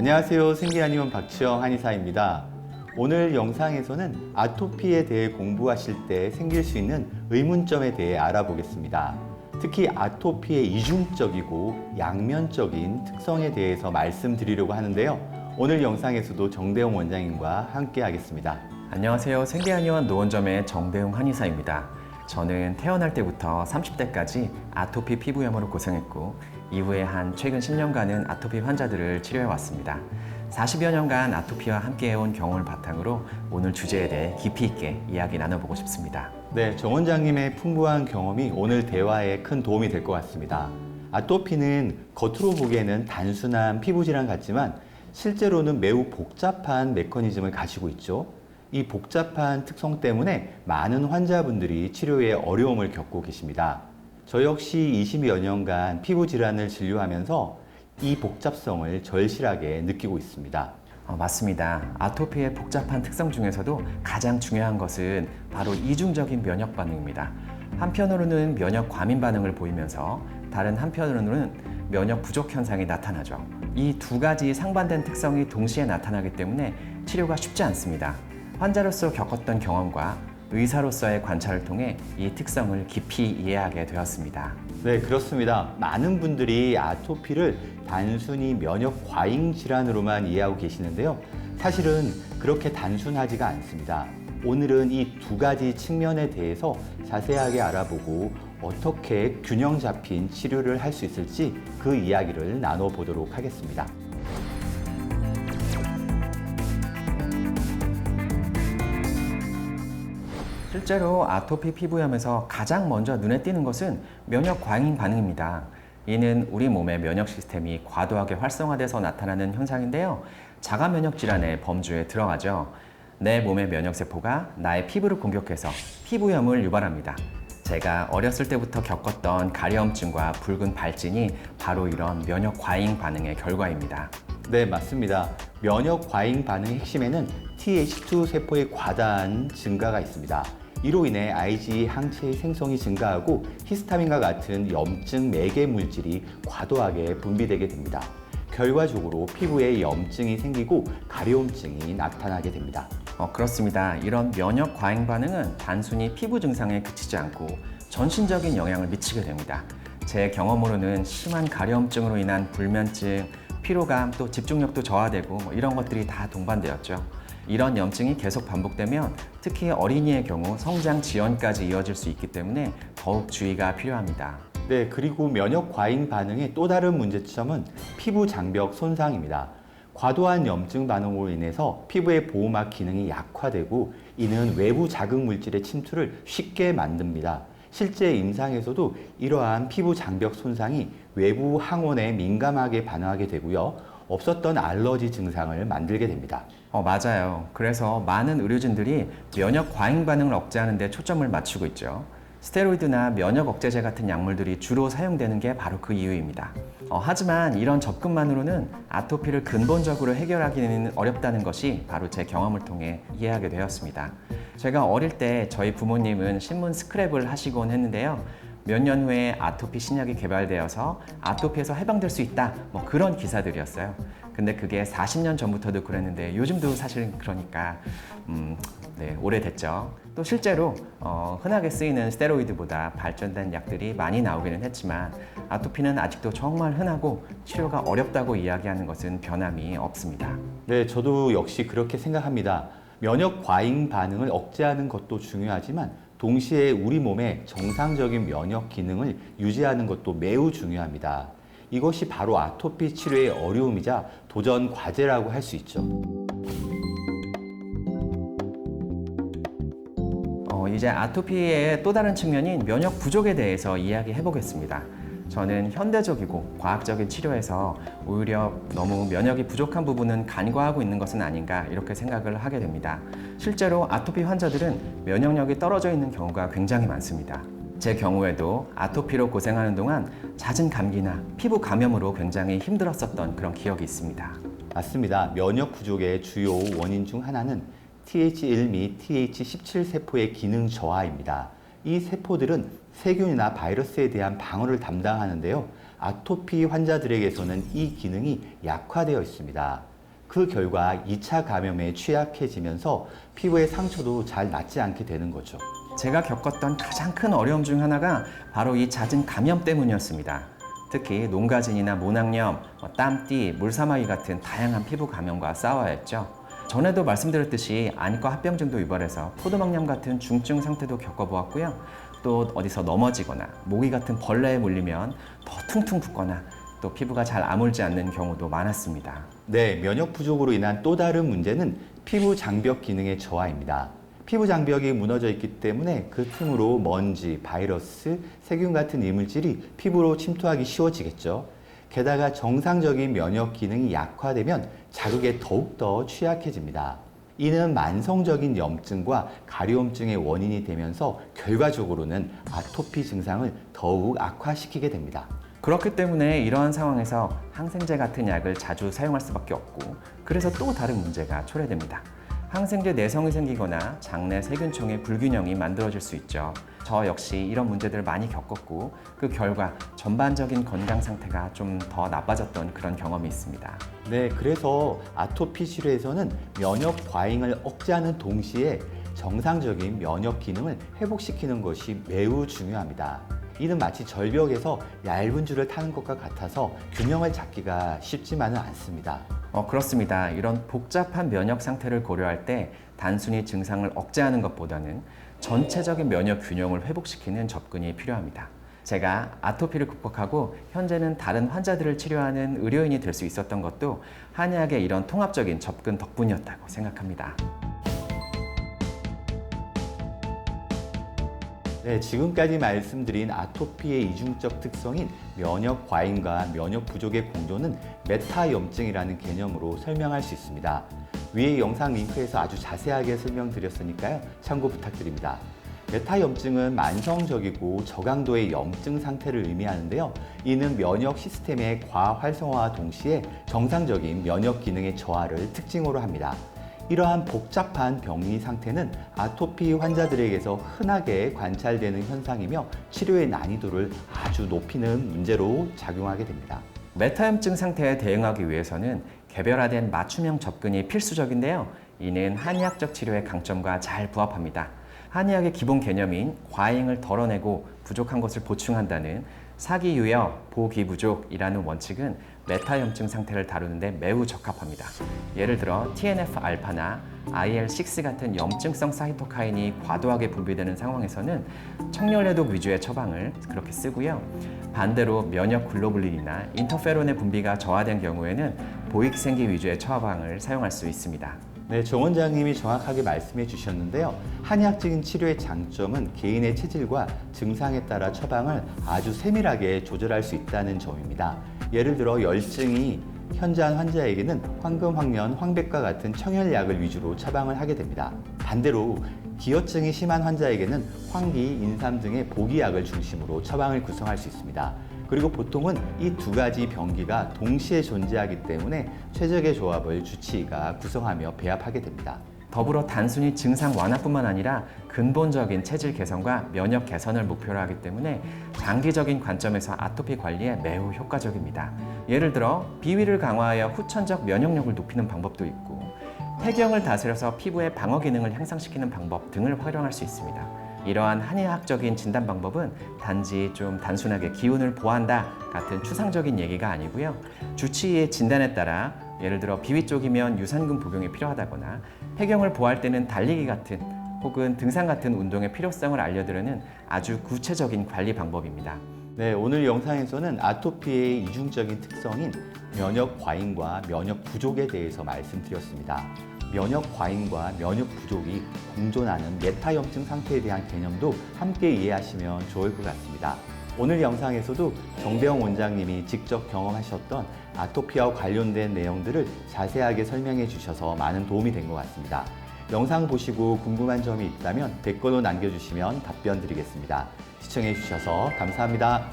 안녕하세요. 생기한의원 박지영 한의사입니다. 오늘 영상에서는 아토피에 대해 공부하실 때 생길 수 있는 의문점에 대해 알아보겠습니다. 특히 아토피의 이중적이고 양면적인 특성에 대해서 말씀드리려고 하는데요. 오늘 영상에서도 정대웅 원장님과 함께 하겠습니다. 안녕하세요. 생기한의원 노원점의 정대웅 한의사입니다. 저는 태어날 때부터 30대까지 아토피 피부염으로 고생했고 이후에 한 최근 10년간은 아토피 환자들을 치료해 왔습니다. 40여 년간 아토피와 함께해온 경험을 바탕으로 오늘 주제에 대해 깊이 있게 이야기 나눠보고 싶습니다. 네, 정 원장님의 풍부한 경험이 오늘 대화에 큰 도움이 될 것 같습니다. 아토피는 겉으로 보기에는 단순한 피부질환 같지만 실제로는 매우 복잡한 메커니즘을 가지고 있죠. 이 복잡한 특성 때문에 많은 환자분들이 치료에 어려움을 겪고 계십니다. 저 역시 20여 년간 피부 질환을 진료하면서 이 복잡성을 절실하게 느끼고 있습니다. 맞습니다. 아토피의 복잡한 특성 중에서도 가장 중요한 것은 바로 이중적인 면역 반응입니다. 한편으로는 면역 과민 반응을 보이면서 다른 한편으로는 면역 부족 현상이 나타나죠. 이 두 가지 상반된 특성이 동시에 나타나기 때문에 치료가 쉽지 않습니다. 환자로서 겪었던 경험과 의사로서의 관찰을 통해 이 특성을 깊이 이해하게 되었습니다. 네, 그렇습니다. 많은 분들이 아토피를 단순히 면역 과잉 질환으로만 이해하고 계시는데요. 사실은 그렇게 단순하지가 않습니다. 오늘은 이 두 가지 측면에 대해서 자세하게 알아보고 어떻게 균형 잡힌 치료를 할 수 있을지 그 이야기를 나눠보도록 하겠습니다. 실제로 아토피 피부염에서 가장 먼저 눈에 띄는 것은 면역 과잉 반응입니다. 이는 우리 몸의 면역 시스템이 과도하게 활성화돼서 나타나는 현상인데요. 자가 면역 질환의 범주에 들어가죠. 내 몸의 면역세포가 나의 피부를 공격해서 피부염을 유발합니다. 제가 어렸을 때부터 겪었던 가려움증과 붉은 발진이 바로 이런 면역 과잉 반응의 결과입니다. 네, 맞습니다. 면역 과잉 반응의 핵심에는 Th2 세포의 과다한 증가가 있습니다. 이로 인해 IgE 항체의 생성이 증가하고 히스타민과 같은 염증 매개 물질이 과도하게 분비되게 됩니다. 결과적으로 피부에 염증이 생기고 가려움증이 나타나게 됩니다. 그렇습니다. 이런 면역 과잉 반응은 단순히 피부 증상에 그치지 않고 전신적인 영향을 미치게 됩니다. 제 경험으로는 심한 가려움증으로 인한 불면증, 피로감, 또 집중력도 저하되고 이런 것들이 다 동반되었죠. 이런 염증이 계속 반복되면 특히 어린이의 경우 성장 지연까지 이어질 수 있기 때문에 더욱 주의가 필요합니다. 네, 그리고 면역 과잉 반응의 또 다른 문제점은 피부 장벽 손상입니다. 과도한 염증 반응으로 인해서 피부의 보호막 기능이 약화되고 이는 외부 자극 물질의 침투를 쉽게 만듭니다. 실제 임상에서도 이러한 피부 장벽 손상이 외부 항원에 민감하게 반응하게 되고요. 없었던 알러지 증상을 만들게 됩니다. 맞아요. 그래서 많은 의료진들이 면역 과잉 반응을 억제하는 데 초점을 맞추고 있죠. 스테로이드나 면역 억제제 같은 약물들이 주로 사용되는 게 바로 그 이유입니다. 하지만 이런 접근만으로는 아토피를 근본적으로 해결하기는 어렵다는 것이 바로 제 경험을 통해 이해하게 되었습니다. 제가 어릴 때 저희 부모님은 신문 스크랩을 하시곤 했는데요. 몇 년 후에 아토피 신약이 개발되어서 아토피에서 해방될 수 있다, 그런 기사들이었어요. 근데 그게 40년 전부터도 그랬는데 요즘도 사실 그러니까 오래됐죠. 또 실제로 흔하게 쓰이는 스테로이드보다 발전된 약들이 많이 나오기는 했지만 아토피는 아직도 정말 흔하고 치료가 어렵다고 이야기하는 것은 변함이 없습니다. 네, 저도 역시 그렇게 생각합니다. 면역 과잉 반응을 억제하는 것도 중요하지만 동시에 우리 몸의 정상적인 면역 기능을 유지하는 것도 매우 중요합니다. 이것이 바로 아토피 치료의 어려움이자 도전 과제라고 할 수 있죠. 이제 아토피의 또 다른 측면인 면역 부족에 대해서 이야기해 보겠습니다. 저는 현대적이고 과학적인 치료에서 오히려 너무 면역이 부족한 부분은 간과하고 있는 것은 아닌가 이렇게 생각을 하게 됩니다. 실제로 아토피 환자들은 면역력이 떨어져 있는 경우가 굉장히 많습니다. 제 경우에도 아토피로 고생하는 동안 잦은 감기나 피부 감염으로 굉장히 힘들었었던 그런 기억이 있습니다. 맞습니다. 면역 부족의 주요 원인 중 하나는 Th1 및 Th17 세포의 기능 저하입니다. 이 세포들은 세균이나 바이러스에 대한 방어를 담당하는데요. 아토피 환자들에게서는 이 기능이 약화되어 있습니다. 그 결과 2차 감염에 취약해지면서 피부의 상처도 잘 낫지 않게 되는 거죠. 제가 겪었던 가장 큰 어려움 중 하나가 바로 이 잦은 감염 때문이었습니다. 특히 농가진이나 모낭염, 땀띠, 물사마귀 같은 다양한 피부 감염과 싸워야 했죠. 전에도 말씀드렸듯이 안과 합병증도 유발해서 포도막염 같은 중증 상태도 겪어보았고요. 또 어디서 넘어지거나 모기 같은 벌레에 물리면 더 퉁퉁 붓거나 또 피부가 잘 아물지 않는 경우도 많았습니다. 네, 면역 부족으로 인한 또 다른 문제는 피부 장벽 기능의 저하입니다. 피부 장벽이 무너져 있기 때문에 그 틈으로 먼지, 바이러스, 세균 같은 이물질이 피부로 침투하기 쉬워지겠죠. 게다가 정상적인 면역 기능이 약화되면 자극에 더욱더 취약해집니다. 이는 만성적인 염증과 가려움증의 원인이 되면서 결과적으로는 아토피 증상을 더욱 악화시키게 됩니다. 그렇기 때문에 이러한 상황에서 항생제 같은 약을 자주 사용할 수밖에 없고, 그래서 또 다른 문제가 초래됩니다. 항생제 내성이 생기거나 장내 세균총의 불균형이 만들어질 수 있죠. 저 역시 이런 문제들을 많이 겪었고, 그 결과 전반적인 건강 상태가 좀 더 나빠졌던 그런 경험이 있습니다. 네, 그래서 아토피 치료에서는 면역 과잉을 억제하는 동시에 정상적인 면역 기능을 회복시키는 것이 매우 중요합니다. 이는 마치 절벽에서 얇은 줄을 타는 것과 같아서 균형을 잡기가 쉽지만은 않습니다. 그렇습니다. 이런 복잡한 면역 상태를 고려할 때 단순히 증상을 억제하는 것보다는 전체적인 면역 균형을 회복시키는 접근이 필요합니다. 제가 아토피를 극복하고 현재는 다른 환자들을 치료하는 의료인이 될 수 있었던 것도 한의학의 이런 통합적인 접근 덕분이었다고 생각합니다. 네, 지금까지 말씀드린 아토피의 이중적 특성인 면역 과잉과 면역 부족의 공존은 메타염증이라는 개념으로 설명할 수 있습니다. 위의 영상 링크에서 아주 자세하게 설명드렸으니까요. 참고 부탁드립니다. 메타염증은 만성적이고 저강도의 염증 상태를 의미하는데요. 이는 면역 시스템의 과활성화와 동시에 정상적인 면역 기능의 저하를 특징으로 합니다. 이러한 복잡한 병리 상태는 아토피 환자들에게서 흔하게 관찰되는 현상이며 치료의 난이도를 아주 높이는 문제로 작용하게 됩니다. 메타염증 상태에 대응하기 위해서는 개별화된 맞춤형 접근이 필수적인데요. 이는 한의학적 치료의 강점과 잘 부합합니다. 한의학의 기본 개념인 과잉을 덜어내고 부족한 것을 보충한다는 사기유여, 보기부족이라는 원칙은 메타염증 상태를 다루는데 매우 적합합니다. 예를 들어 TNF-알파나 IL-6 같은 염증성 사이토카인이 과도하게 분비되는 상황에서는 청열해독 위주의 처방을 그렇게 쓰고요. 반대로 면역 글로불린이나 인터페론의 분비가 저하된 경우에는 보익생기 위주의 처방을 사용할 수 있습니다. 네, 정 원장님이 정확하게 말씀해 주셨는데요. 한의학적인 치료의 장점은 개인의 체질과 증상에 따라 처방을 아주 세밀하게 조절할 수 있다는 점입니다. 예를 들어 열증이 현저한 환자에게는 황금, 황련, 황백과 같은 청열약을 위주로 처방을 하게 됩니다. 반대로 기혈증이 심한 환자에게는 황기, 인삼 등의 보기약을 중심으로 처방을 구성할 수 있습니다. 그리고 보통은 이 두 가지 병기가 동시에 존재하기 때문에 최적의 조합을 주치의가 구성하며 배합하게 됩니다. 더불어 단순히 증상 완화뿐만 아니라 근본적인 체질 개선과 면역 개선을 목표로 하기 때문에 장기적인 관점에서 아토피 관리에 매우 효과적입니다. 예를 들어 비위를 강화하여 후천적 면역력을 높이는 방법도 있고, 폐경을 다스려서 피부의 방어 기능을 향상시키는 방법 등을 활용할 수 있습니다. 이러한 한의학적인 진단 방법은 단지 좀 단순하게 기운을 보한다 같은 추상적인 얘기가 아니고요. 주치의의 진단에 따라 예를 들어 비위 쪽이면 유산균 복용이 필요하다거나 폐경을 보할 때는 달리기 같은 혹은 등산 같은 운동의 필요성을 알려드리는 아주 구체적인 관리 방법입니다. 네, 오늘 영상에서는 아토피의 이중적인 특성인 면역 과잉과 면역 부족에 대해서 말씀드렸습니다. 면역 과잉과 면역 부족이 공존하는 메타염증 상태에 대한 개념도 함께 이해하시면 좋을 것 같습니다. 오늘 영상에서도 정배영 원장님이 직접 경험하셨던 아토피와 관련된 내용들을 자세하게 설명해 주셔서 많은 도움이 된 것 같습니다. 영상 보시고 궁금한 점이 있다면 댓글로 남겨주시면 답변 드리겠습니다. 시청해 주셔서 감사합니다.